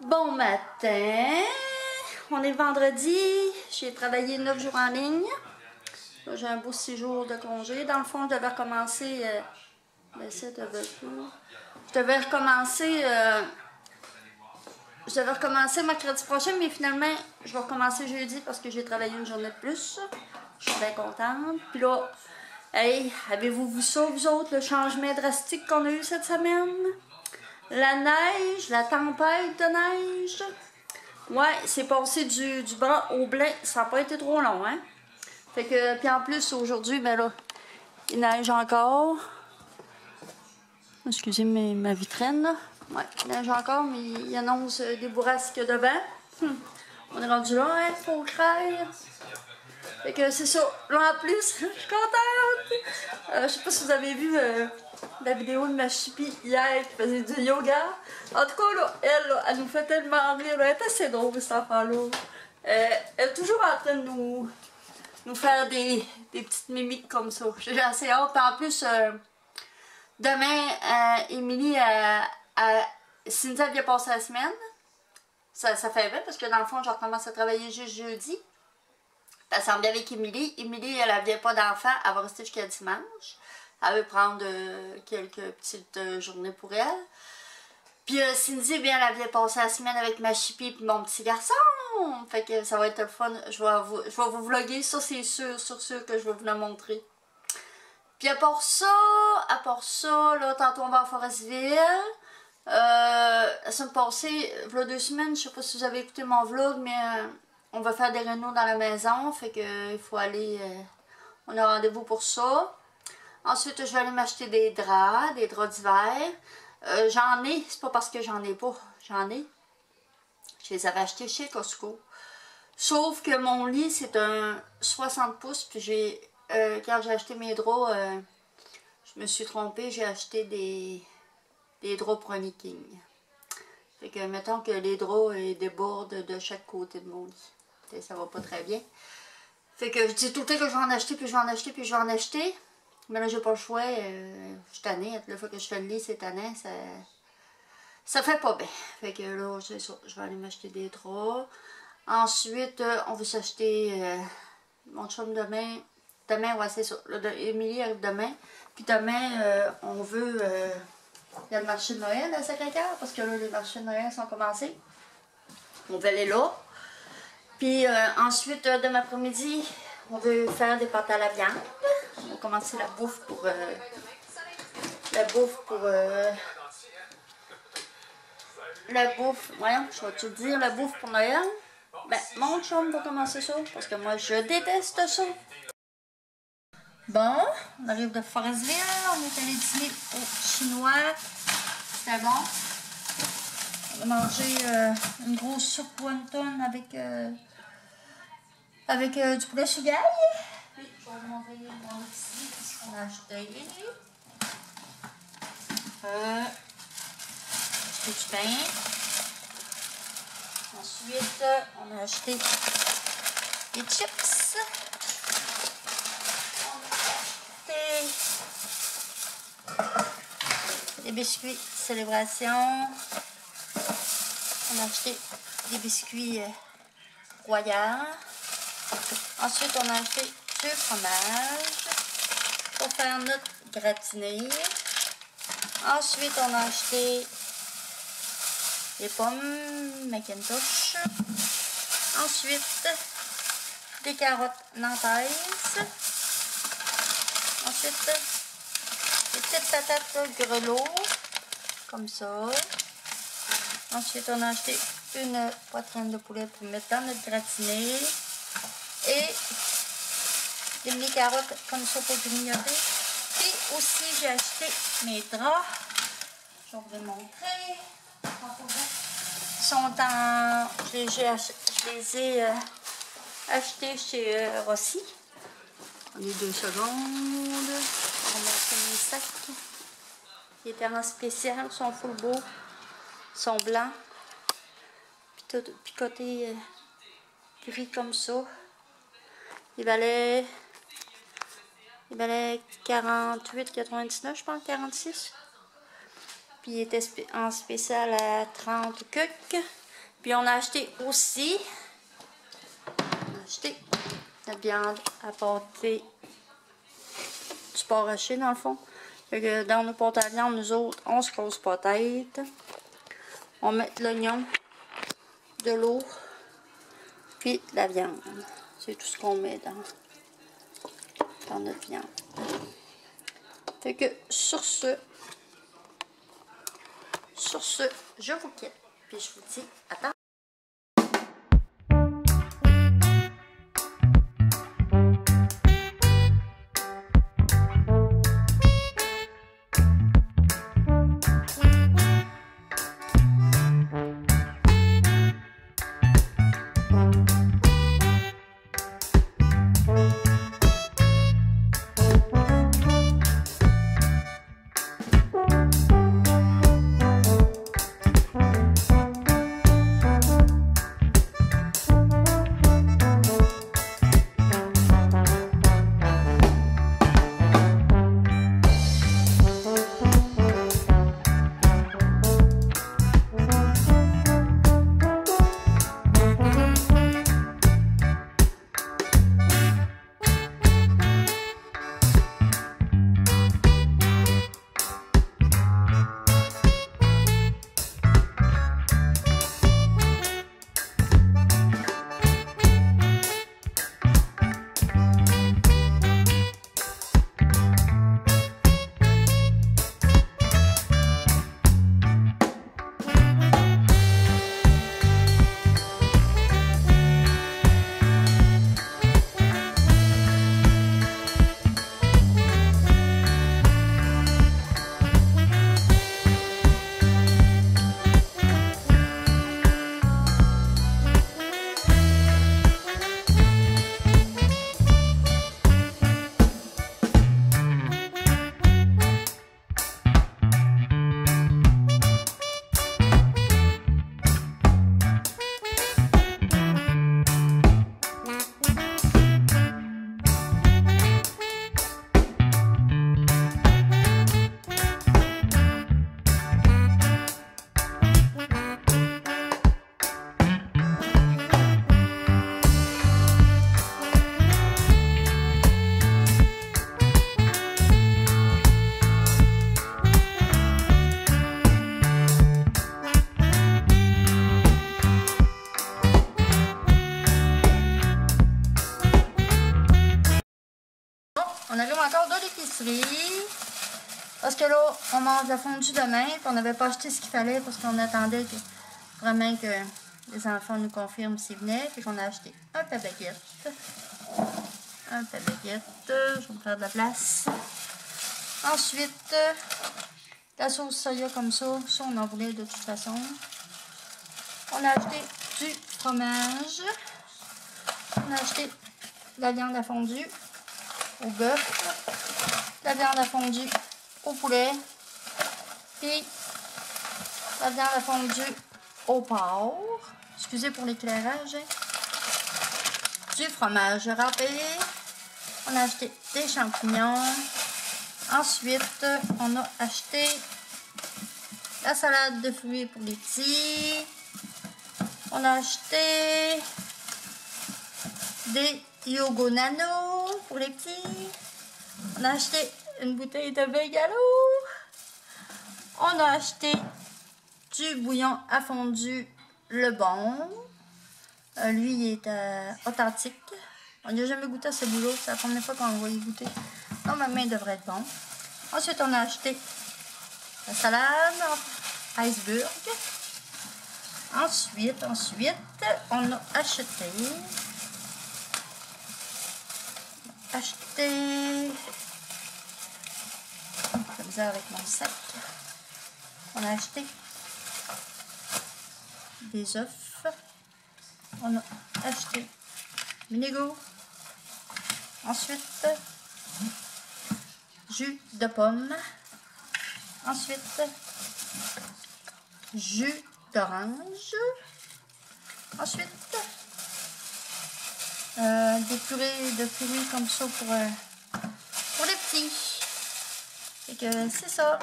Bon matin, on est vendredi, j'ai travaillé 9 jours en ligne. J'ai un beau 6 jours de congé. Dans le fond, je devais recommencer, je devais recommencer mercredi prochain, mais finalement, je vais recommencer jeudi parce que j'ai travaillé une journée de plus. Je suis bien contente. Puis là, hey, avez-vous vu ça, vous autres, le changement drastique qu'on a eu cette semaine? La neige, la tempête de neige. Ouais, c'est passé du brun au blanc. Ça n'a pas été trop long, hein? Fait que, puis en plus, aujourd'hui, ben là, il neige encore. Excusez ma vitrine, là. Ouais, il neige encore, mais il annonce des bourrasques devant. On est rendu là, hein? Faut craindre. Fait que c'est ça. Là, en plus, je suis contente. Je sais pas si vous avez vu la vidéo de ma chipie hier qui faisait du yoga. En tout cas, là, elle nous fait tellement rire. Elle est assez drôle, cette enfant-là. Elle est toujours en train de nous faire des petites mimiques comme ça. J'ai assez hâte. Puis en plus, demain, Émilie, Cynthia vient passer la semaine. Ça fait bien parce que dans le fond, je recommence à travailler juste jeudi. Elle s'en vient avec Émilie. Émilie, elle n'avait pas d'enfant. Elle va rester jusqu'à dimanche. Elle veut prendre quelques petites journées pour elle. Puis Cindy, bien, elle vient passer la semaine avec ma chipie et mon petit garçon. Fait que ça va être le fun. Je vais vous vlogger. Ça, c'est sûr que je vais vous le montrer. Puis à part ça, là, tantôt on va à Forestville. La semaine passée, il y a 2 semaines, je sais pas si vous avez écouté mon vlog, mais on va faire des rénaux dans la maison, fait que il faut aller, on a rendez-vous pour ça. Ensuite, je vais aller m'acheter des draps d'hiver. J'en ai, c'est pas parce que j'en ai pas, j'en ai. Je les avais achetés chez Costco. Sauf que mon lit, c'est un 60 pouces, puis quand j'ai acheté mes draps, je me suis trompée, j'ai acheté des draps Pony King. Fait que mettons que les draps débordent de chaque côté de mon lit. Ça va pas très bien. Fait que je dis tout le temps que je vais en acheter, puis je vais en acheter, puis je vais en acheter. Mais là, j'ai pas le choix. Je suis tannée. La fois que je fais le lit, c'est tannant. Ça fait pas bien. Fait que là, c'est ça. Je vais aller m'acheter des draps. Ensuite, on va s'acheter mon chum demain. Demain, ouais, c'est ça. Émilie arrive demain. Puis demain, on veut... il y a le marché de Noël à Sacré-Cœur, parce que là, les marchés de Noël sont commencés. On va aller là. Puis ensuite, demain après-midi, on veut faire des pâtes à la viande. On va commencer la bouffe pour... voyons, je vais te dire, la bouffe pour Noël. Ben, mon chum va commencer ça, parce que moi, je déteste ça. Bon, on arrive de Forestville, on est allé dîner au chinois. C'était bon. On a mangé une grosse soupe wonton avec du poulet chugaï. Puis, je vais vous montrer mon ici, ce qu'on a acheté. Du pain. Ensuite, on a acheté des chips. On a acheté des biscuits célébration. On a acheté des biscuits royaux. Ensuite, on a acheté du fromage pour faire notre gratiné. Ensuite, on a acheté des pommes Macintosh. Ensuite, des carottes nantaises. Ensuite, des petites patates grelots, comme ça. Ensuite, on a acheté une poitrine de poulet pour mettre dans notre gratiné. Et des mini-carottes comme ça pour grignoter. Puis aussi, j'ai acheté mes draps. Je vais vous les montrer. Ils sont en... Je les ai achetés chez Rossi. Prenez 2 secondes. On va montrer mes sacs. Ils étaient en spécial. Ils sont full beaux. Ils sont blancs. Puis tout picoté gris comme ça. Il valait 48,99, je pense, 46. Puis il était en spécial à 30 cucs. Puis on a acheté aussi la viande à pâté du porc haché dans le fond. Fait que dans nos pâtes à viande, nous autres, on se casse pas tête. On met de l'oignon, de l'eau, puis de la viande. C'est tout ce qu'on met dans notre viande. Fait que sur ce, je vous quitte. Puis je vous dis à tantôt. On arrive encore de l'épicerie. Parce que là, on mange la fondue demain. Puis on n'avait pas acheté ce qu'il fallait parce qu'on attendait vraiment que les enfants nous confirment s'ils venaient. Puis qu'on a acheté un pain baguette. Un pain baguette. Je vais me faire de la place. Ensuite, la sauce soya comme ça. Ça, on en voulait de toute façon. On a acheté du fromage. On a acheté de la viande à fondue au bœuf, la viande à fondue au poulet, puis la viande à fondue au porc. Excusez pour l'éclairage. Du fromage râpé. On a acheté des champignons. Ensuite, on a acheté la salade de fruits pour les petits. On a acheté des Yogo Nano pour les petits. On a acheté une bouteille de Bégalo. On a acheté du bouillon à fondu Le Bon. Lui, il est authentique. On n'a jamais goûté à ce boulot. C'est la première fois qu'on va y goûter. Normalement, il devrait être bon. Ensuite, on a acheté la salade iceberg. Ensuite, on a acheté comme ça avec mon sac. On a acheté des œufs. On a acheté vinaigre. Ensuite, jus de pomme. Ensuite, jus d'orange. Ensuite, des purées de fruits comme ça pour les petits. Et que c'est ça.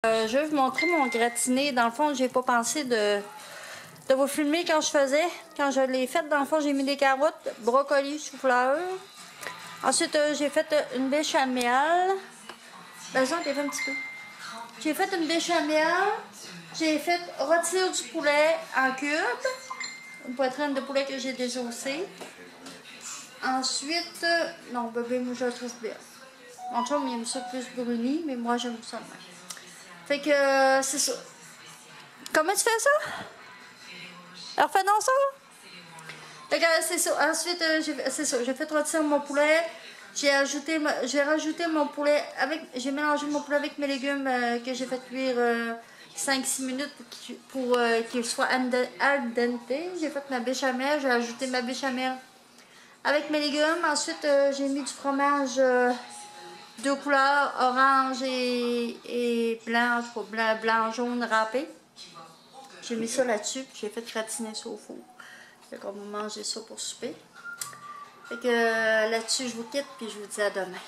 Je vais vous montrer mon gratiné. Dans le fond, j'ai pas pensé de vous filmer quand je l'ai fait. Dans le fond, j'ai mis des carottes, brocolis, chou-fleur. Ensuite, j'ai fait une béchamel. Ben, ça, t'es fait un petit peu. J'ai fait une béchamel. J'ai fait rôtir du poulet en cubes. Une poitrine de poulet que j'ai désossée. Ensuite, non, bébé, moi, je le trouve bien. Mon chum, il aime ça plus bruni, mais moi, j'aime ça de même. Fait que, c'est ça. Comment tu fais ça? Refais donc ça. Fait que, c'est ça. Ensuite, c'est ça. J'ai fait rôtir mon poulet. J'ai rajouté mon poulet avec... J'ai mélangé mon poulet avec mes légumes que j'ai fait cuire 5-6 minutes pour qu'il soit al dente. J'ai fait ma béchamel. J'ai ajouté ma béchamel avec mes légumes. Ensuite, j'ai mis du fromage de couleur orange et blanc, je crois, blanc, jaune râpé. J'ai mis ça là-dessus. J'ai fait gratiner ça au four. Fait qu'on va manger ça pour souper. Fait que là-dessus, je vous quitte puis je vous dis à demain.